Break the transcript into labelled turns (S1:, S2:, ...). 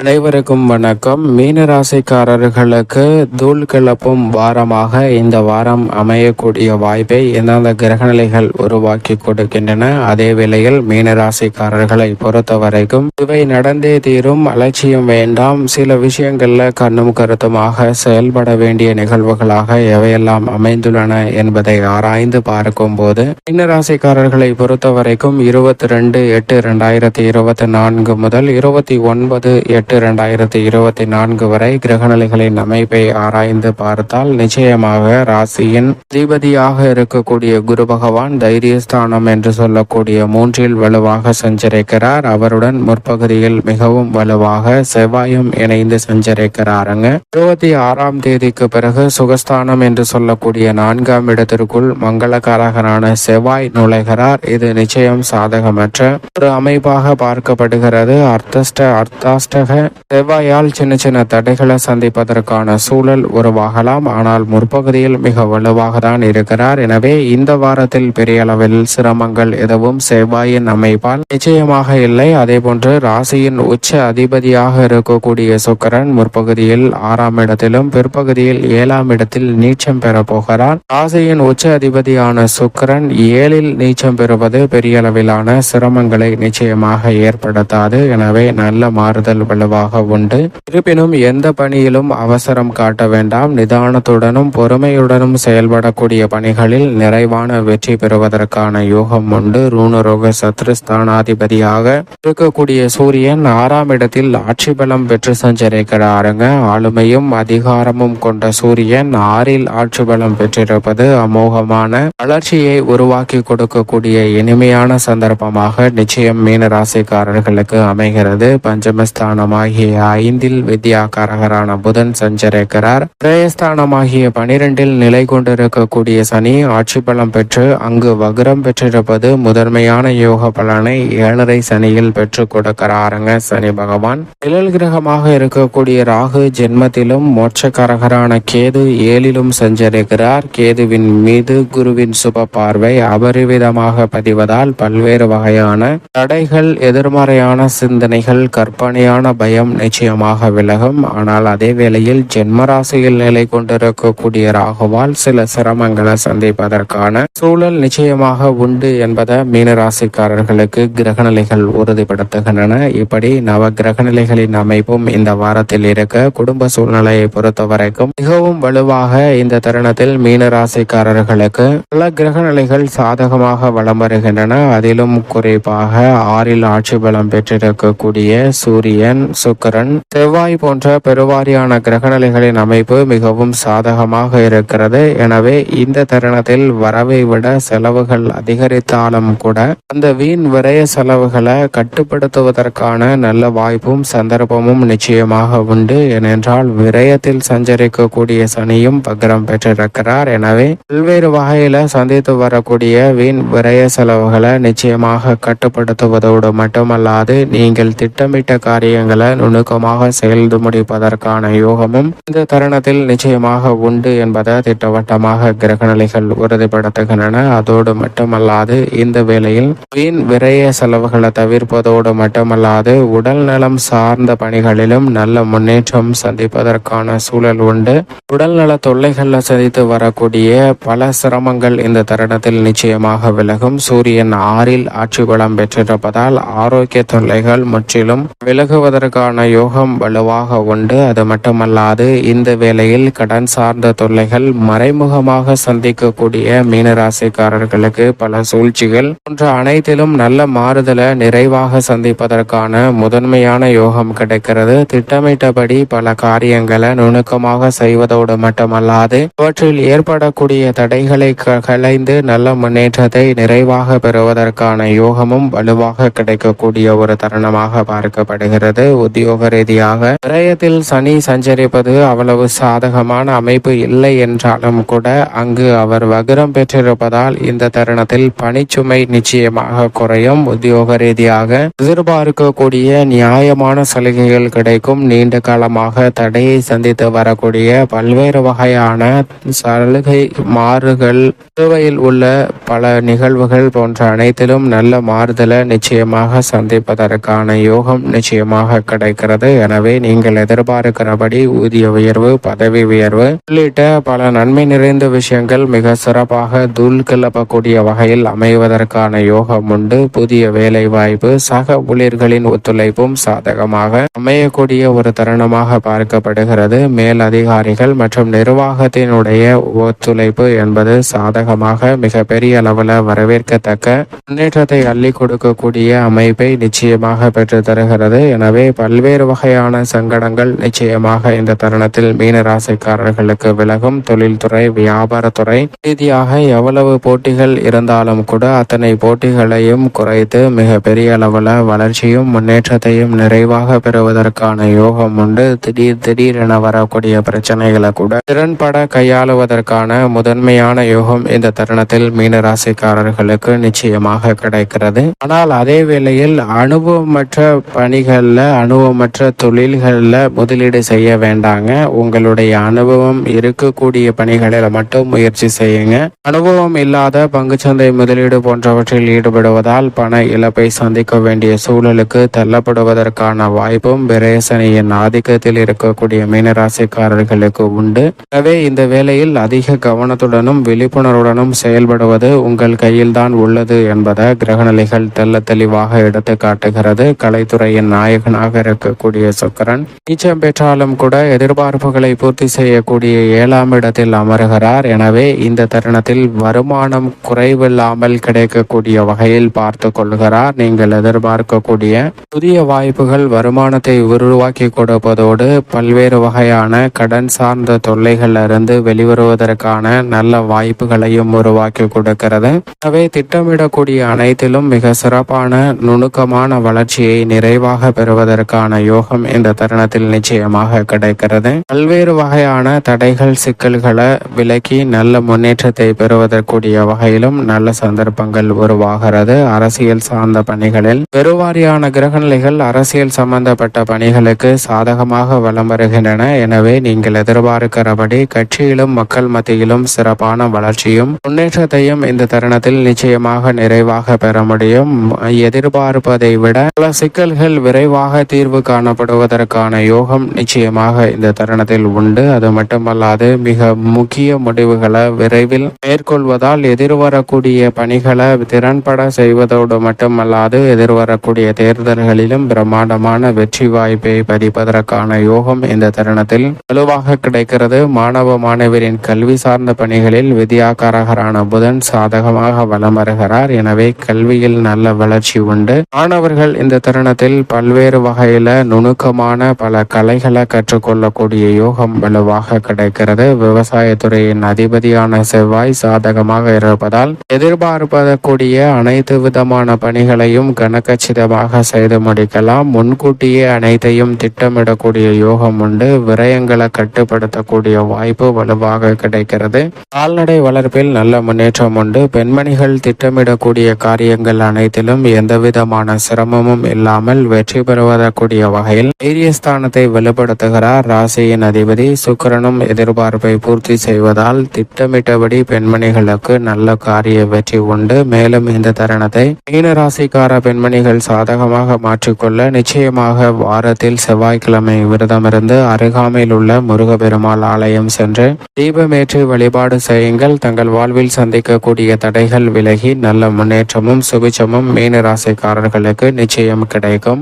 S1: அனைவருக்கும் வணக்கம். மீனராசிக்காரர்களுக்கு தூள் கிளப்பும் வாரமாக இந்த வாரம் அமையக்கூடிய வாய்ப்பை எந்தெந்த கிரகநிலைகள் உருவாக்கி கொடுக்கின்றன. அதே வேளையில் மீனராசிக்காரர்களை பொறுத்த வரைக்கும் இவை நடந்தே தீரும், அலட்சியம் வேண்டாம், சில விஷயங்கள்ல கண்ணும் கருத்துமாக செயல்பட வேண்டிய நிகழ்வுகளாக எவையெல்லாம் அமைந்துள்ளன என்பதை ஆராய்ந்து பார்க்கும் போது மீனராசிக்காரர்களை பொறுத்த வரைக்கும் 22/8/2024 முதல் 29/8/2024 வரை கிரகநிலைகளின் அமைப்பை ஆராய்ந்து பார்த்தால் நிச்சயமாக ராசியின் அதிபதியாக இருக்கக்கூடிய குரு பகவான் தைரியஸ்தானம் என்று சொல்லக்கூடிய 3 வலுவாக சஞ்சரிக்கிறார். அவருடன் முற்பகுதியில் மிகவும் வலுவாக செவ்வாயும் இணைந்து சஞ்சரிக்கிறாருங்க. 26ஆம் தேதிக்கு பிறகு சுகஸ்தானம் என்று சொல்லக்கூடிய 4ஆம் இடத்திற்குள் மங்களகாரகனான செவ்வாய் நுழைகிறார். இது நிச்சயம் சாதகமற்ற ஒரு அமைப்பாக பார்க்கப்படுகிறது. அர்த்தாஷ்டக செவ்வாயால் சின்ன சின்ன தடைகளை சந்திப்பதற்கான சூழல் உருவாகலாம். ஆனால் முற்பகுதியில் மிக வலுவாக தான் இருக்கிறார். எனவே இந்த வாரத்தில் பெரிய அளவில் சிரமங்கள் எதுவும் செவ்வாயின் அமைப்பால் நிச்சயமாக இல்லை. அதே போன்று ராசியின் உச்ச அதிபதியாக இருக்கக்கூடிய சுக்கிரன் முற்பகுதியில் 6ஆம் இடத்திலும் பிற்பகுதியில் 7ஆம் இடத்தில் நீச்சம் பெற போகிறார். ராசியின் உச்ச அதிபதியான சுக்கிரன் 7இல் நீச்சம் பெறுவது பெரிய அளவிலான சிரமங்களை நிச்சயமாக ஏற்படுத்தாது. எனவே நல்ல மாறுதல் வலுவாக உண்டு. இருப்பினும் எந்த பணியிலும் அவசரம் காட்ட வேண்டாம். நிதானத்துடனும் பொறுமையுடனும் செயல்படக்கூடிய பணிகளில் நிறைவான வெற்றி பெறுவதற்கான யோகம் உண்டு. ரூணரோக சத்ருஸ்தானாதிபதியாக இருக்கக்கூடிய சூரியன் 6ஆம் இடத்தில் ஆட்சி பலம் பெற்று சஞ்சரிக்கிறாருங்க. ஆளுமையும் அதிகாரமும் கொண்ட சூரியன் 6இல் ஆட்சி பலம் பெற்றிருப்பது அமோகமான வளர்ச்சியை உருவாக்கி கொடுக்கக்கூடிய இனிமையான சந்தர்ப்பமாக நிச்சயம் மீனராசிக்காரர்களுக்கு அமைகிறது. பஞ்சமஸ்தானமாகிய 5இல் வித்யாகாரகரான புதன் சஞ்சரிக்கிறார். திரயஸ்தானமாகிய 12இல் நிலை கொண்டிருக்கக்கூடிய சனி ஆட்சி பலம் பெற்று அங்கு வக்ரம் பெற்றிருப்பது முதன்மையான யோக பலனை 7.5 சனியில் பெற்றுக் கொடுக்கிறாருங்க சனி பகவான். நிழல் கிரகமாக இருக்கக்கூடிய ராகு ஜென்மத்திலும் மோட்சக்காரகரான கேது 7இலும் சஞ்சரிக்கிறார். கேதுவின் மீது குருவின் சுப பார்வை அபரிவிதமாக பதிவதால் பல்வேறு வகையான தடைகள், எதிர்மறையான சிந்தனைகள், கற்பனையான பயம் நிச்சயமாக விலகும். ஆனால் அதே வேளையில் ஜென்மராசியில் நிலை கொண்டிருக்கக்கூடிய ராகுவால் சில சிரமங்களை சந்திப்பதற்கான சூழல் நிச்சயமாக உண்டு என்பதை மீனராசிக்காரர்களுக்கு கிரகநிலைகள் உறுதிப்படுத்துகின்றன. இப்படி நவ கிரகநிலைகளின் அமைப்பும் இந்த வாரத்தில் இருக்க குடும்ப சூழ்நிலையை பொறுத்த வரைக்கும் மிகவும் வலுவாக இந்த தருணத்தில் மீனராசிக்காரர்களுக்கு பல கிரகநிலைகள் சாதகமாக வலம் வருகின்றன. அதிலும் குறிப்பாக 6இல் ஆட்சி பலம் பெற்றிருக்கக்கூடிய சூரியன், சுக்கிரன், செவ்வாய் போன்ற பெருவாரியான கிரகநிலைகளின் அமைப்பு மிகவும் சாதகமாக இருக்கிறது. எனவே இந்த தருணத்தில் வரவை விட செலவுகள் அதிகரித்தாலும் கூட அந்த வீண் விரய செலவுகளை கட்டுப்படுத்துவதற்கான நல்ல வாய்ப்பும் சந்தர்ப்பமும் நிச்சயமாக உண்டு. ஏனென்றால் விரயத்தில் சஞ்சரிக்கக்கூடிய சனியும் வக்ரம் பெற்றிருக்கிறார். எனவே பல்வேறு வகையில சந்தித்து வரக்கூடிய வீண் விரய செலவுகளை நிச்சயமாக கட்டுப்படுத்துவதோடு மட்டுமல்லாது நீங்கள் திட்டமிட்ட காரியங்களை நுணுக்கமாக செயல்து முடிப்பதற்கான யோகமும் இந்த தருணத்தில் நிச்சயமாக உண்டு என்பதை திட்டவட்டமாக கிரகநிலைகள் உறுதிப்படுத்துகின்றன. அதோடு மட்டுமல்லாது இந்த வேளையில் வீண் விரய செலவுகளை தவிர்ப்பதோடு மட்டுமல்லாது உடல் நலம் சார்ந்த பணிகளிலும் நல்ல முன்னேற்றம் சந்திப்பதற்கான சூழல் உண்டு. உடல் நல தொல்லைகளில் சந்தித்து வரக்கூடிய பல சிரமங்கள் இந்த தருணத்தில் நிச்சயமாக விலகும். சூரியன் 6இல் ஆட்சி பலம் பெற்றிருப்பதால் ஆரோக்கிய தொல்லைகள் முற்றிலும் விலகுவதற்கான யோகம் வலுவாக உண்டு. அது மட்டுமல்லாது இந்த வேளையில் கடன் சார்ந்த தொல்லைகள் மறைமுகமாக சந்திக்கக்கூடிய மீனராசிக்காரர்களுக்கு பல சூழ்ச்சிகள் போன்ற அனைத்திலும் நல்ல மாறுதலை நிறைவாக சந்திப்பதற்கான முதன்மையான யோகம் கிடைக்கிறது. திட்டமிட்டபடி பல காரியங்களை நுணுக்கமாக செய்வதோடு மட்டுமல்லாது அவற்றில் ஏற்படக்கூடிய தடைகளை களைந்து நல்ல முன்னேற்றத்தை நிறைவாக பெறுவதற்கான யோகமும் வலுவாக கிடைக்கக்கூடிய ஒரு தருணமாக பார்க்கப்படுகிறது. உத்தியோக ரீதியாக விரயத்தில் சனி சஞ்சரிப்பது அவ்வளவு சாதகமான அமைப்பு இல்லை என்றாலும் கூட அங்கு அவர் வக்ரம் பெற்றிருப்பதால் இந்த தருணத்தில் பணிச்சுமை நிச்சயமாக குறையும். உத்தியோக ரீதியாக எதிர்பார்க்கக்கூடிய நியாயமான சலுகைகள் கிடைக்கும். நீண்ட காலமாக தடையை சந்தித்து வரக்கூடிய பல்வேறு வகையான சலுகை மாறுகள், நிலுவையில் உள்ள பல நிகழ்வுகள் போன்ற அனைத்திலும் நல்ல மாறுதலை நிச்சயமாக சந்திப்பதற்கான யோகம் நிச்சயமாக கிடைக்கிறது. எனவே நீங்கள் எதிர்பார்க்கிறபடி ஊதிய உயர்வு, பதவி உயர்வு உள்ளிட்ட பல நன்மை நிறைந்த விஷயங்கள் மிக சிறப்பாக தூள் கிளப்பக்கூடிய வகையில் அமைவதற்கான யோகம் உண்டு. புதிய வேலை வாய்ப்பு, சக ஊழியர்களின் ஒத்துழைப்பும் சாதகமாக அமையக்கூடிய ஒரு தருணமாக பார்க்கப்படுகிறது. மேல் அதிகாரிகள் மற்றும் நிர்வாகத்தினுடைய ஒத்துழைப்பு என்பது சாதகமாக மிக பெரிய அளவில் வரவேற்கத்தக்க முன்னேற்றத்தை அள்ளி கொடுக்கக்கூடிய அமைப்பை நிச்சயமாக பெற்று தருகிறது. எனவே பல்வேறு வகையான சங்கடங்கள் நிச்சயமாக இந்த தருணத்தில் மீன ராசிக்காரர்களுக்கு விலகும். தொழில்துறை, வியாபாரத்துறை ரீதியாக எவ்வளவு போட்டிகள் இருந்தாலும் கூட அத்தனை போட்டிகளையும் குறைத்து மிக பெரிய அளவில் வளர்ச்சியும் முன்னேற்றத்தையும் நிறைவாக பெறுவதற்கான யோகம் உண்டு. திடீரென வரக்கூடிய பிரச்சனைகளை கூட திறன்பட கையாளுவதற்கான முதன்மையான யோகம் இந்த தருணத்தில் மீன ராசிக்காரர்களுக்கு நிச்சயமாக கிடைக்கிறது. ஆனால் அதே வேளையில் அனுபவமற்ற பணிகள்ல, அனுபவமற்ற தொழில்கள்ல முதலீடு செய்ய வேண்டாங்க. உங்களுடைய அனுபவம் இருக்கக்கூடிய பணிகளில் மட்டும் முயற்சி செய்யுங்க. அனுபவம் இல்லாத பங்குச்சந்தை முதலீடு போன்றவற்றில் ஈடுபடுவதால் பண இழப்பை சந்திக்க வேண்டிய சூழலுக்கு தள்ளப்படுவதற்கான வாய்ப்பும் விரேசனையின் ஆதிக்கத்தில் இருக்கக்கூடிய மீனராசிக்காரர்களுக்கு உண்டு. எனவே இந்த வேளையில் அதிக கவனத்துடனும் விழிப்புணர்வுடனும் செயல்படுவது உங்கள் கையில் தான் உள்ளது என்பதை கிரகநிலைகள் தெல்ல தெளிவாக எடுத்து காட்டுகிறது. கலைத்துறையின் நாயகனாக இருக்கக்கூடிய சுக்கிரன் நீச்சம் பெற்றாலும் கூட எதிர்பார்ப்புகளை பூர்த்தி செய்யக்கூடிய 7ஆம் இடத்தில் அமர்கிறார். எனவே இந்த தருணத்தில் வருமானம் குறைவில்லாமல் கிடைக்கக்கூடிய வகையில் பார்த்து கொள்கிறார். நீங்கள் எதிர்பார்க்கக்கூடிய புதிய வாய்ப்புகள் வருமானத்தை உருவாக்கி கொடுப்பதோடு பல்வேறு வகையான கடன் சார்ந்த தொல்லைகளிலிருந்து வெளிவருவதற்கான நல்ல வாய்ப்புகளையும் உருவாக்கி கொடுக்கிறது. எனவே திட்டமிடக்கூடிய அனைத்திலும் மிக சிறப்பான நுணுக்கமான வளர்ச்சியை நிறைவாக பெறுவதற்கான யோகம் இந்த தருணத்தில் நிச்சயமாக கிடைக்கிறது. பல்வேறு வகையான தடைகள், சிக்கல்களை விலக்கி நல்ல முன்னேற்றத்தை பெறுவதற்குரிய வகையிலும் நல்ல சந்தர்ப்பங்கள் உருவாகிறது. அரசியல் சார்ந்த பணிகளில் பெருவாரியான கிரகநிலைகள் அரசியல் சம்பந்தப்பட்ட பணிகளுக்கு சாதகமாக வலம் வருகின்றன. எனவே நீங்கள் எதிர்பார்க்கிறபடி கட்சியிலும் மக்கள் மத்தியிலும் சிறப்பான வளர்ச்சியும் முன்னேற்றத்தையும் இந்த தருணத்தில் நிச்சயமாக நிறைவாக பெற முடியும். எதிர்பார்ப்பதை விட பல சிக்கல்கள் விரைவாக தீர்வு காணப்படுவதற்கான யோகம் நிச்சயமாக இந்த தருணத்தில் உண்டு. அது மட்டுமல்லாது மிக முக்கிய முடிவுகளை விரைவில் மேற்கொள்வதால் எதிர்வரக்கூடிய பணிகளை திறன்பட செய்வதோடு மட்டுமல்லாது எதிர்வரக்கூடிய தேர்தல்களிலும் பிரம்மாண்டமான வெற்றி வாய்ப்பை பதிப்பதற்கான யோகம் இந்த தருணத்தில் வலுவாக கிடைக்கிறது. மாணவ மாணவரின் கல்வி சார்ந்த பணிகளில் வித்யாகாரகரான புதன் சாதகமாக வலம் வருகிறார். எனவே கல்வியில் நல்ல வளர்ச்சி உண்டு. மாணவர்கள் இந்த தருணத்தில் பல்வேறு வகையில நுணுக்கமான பல கலைகளை கற்றுக்கொள்ளக்கூடிய யோகம் வலுவாக கிடைக்கிறது. விவசாயத்துறையின் அதிபதியான செவ்வாய் சாதகமாக இருப்பதால் எதிர்பார்ப்பதற்குரிய அனைத்து விதமான பணிகளையும் கனக்கச்சிதமாக செய்து முடிக்கலாம். முன்கூட்டியே அனைத்தையும் திட்டமிடக்கூடிய யோகம் உண்டு. விரயங்களை கட்டுப்படுத்தக்கூடிய வாய்ப்பு வலுவாக கிடைக்கிறது. கால்நடை வளர்ப்பில் நல்ல முன்னேற்றம் உண்டு. பெண்மணிகள் திட்டமிடக்கூடிய காரியங்கள் அனைத்திலும் எந்தவிதமான சிரமமும் இல்லாமல் வெற்றி பெறுவதற்குரிய வகையில் தைரியஸ்தானத்தை வலுப்படுத்துகிறார். ராசியின் அதிபதி சுக்கிரனும் எதிர்பார்ப்பை பூர்த்தி செய்வதால் திட்டமிட்டபடி பெண்மணிகளுக்கு நல்ல காரிய வெற்றி உண்டு. மேலும் இந்த தருணத்தை மீன ராசிக்கார பெண்மணிகள் சாதகமாக மாற்றிக்கொள்ள நிச்சயமாக வாரத்தில் செவ்வாய்க்கிழமை விரதமிருந்து அருகாமையில் உள்ள முருகப்பெருமாள் ஆலயம் சென்று தீபமேற்றி வழிபாடு செய்யுங்கள். தங்கள் வாழ்வில் சந்திக்கக்கூடிய தடைகள் விலகி நல்ல முன்னேற்றமும் சுபிச்சமும் மீன ராசிக்காரர்களுக்கு நிச்சயம் கிடைக்கும்.